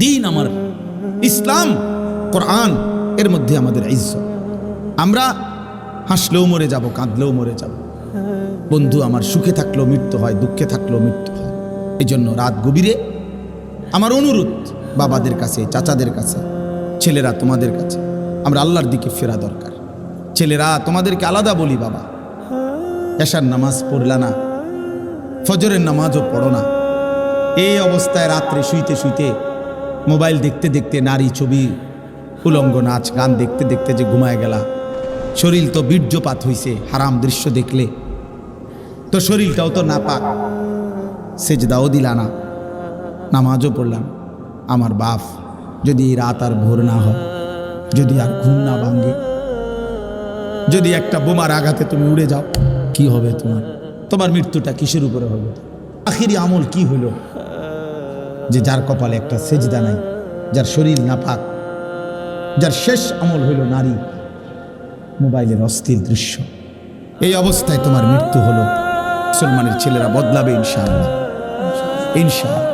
দিন আমার ইসলাম, কোরআন, এর মধ্যে আমাদের ইজ্জত। আমরা হাসলেও মরে যাব, কাঁদলেও মরে যাব। বন্ধু আমার সুখে থাকলেও মৃত্যু হয়, দুঃখে থাকলেও মৃত্যু হয়। এই জন্য রাত গভীরে আমার অনুরোধ বাবাদের কাছে, চাচাদের কাছে, ছেলেরা তোমাদের কাছে, আমরা আল্লাহর দিকে ফেরা দরকার। ছেলেরা তোমাদেরকে আলাদা বলি, বাবা এশার নামাজ পড়লা না, ফজরের নামাজও পড়ো না, এই অবস্থায় রাত্রে শুইতে শুইতে মোবাইল দেখতে দেখতে নারী ছবি, উলঙ্গ নাচ গান দেখতে দেখতে যে ঘুমায় গেলা, শরীর তো বীর্যপাত হইছে, হারাম দৃশ্য দেখলে তো শরীরটাও তো নাপাক, সেজদাও দিলা না, নামাজও পড়লাম। আমার বাপ, যদি এই রাত আর ভোর না হয়, যদি আর ঘুম না ভাঙ্গে, যদি একটা বোমার আঘাতে তুমি উড়ে যাও, কি হবে তোমার? তোমার মৃত্যুটা কিসের উপরে হবে? আখিরি আমল কি হলো যে যার কপালে একটা সেজদা নাই, যার শরীর নাপাক, যার শেষ আমল হইল নারী, মোবাইলের অস্থির দৃশ্য। এই অবস্থায় তোমার মৃত্যু হলো। মুসলমানের ছেলেরা বদলাবে ইনশাআল্লাহ, ইনশাআল্লাহ।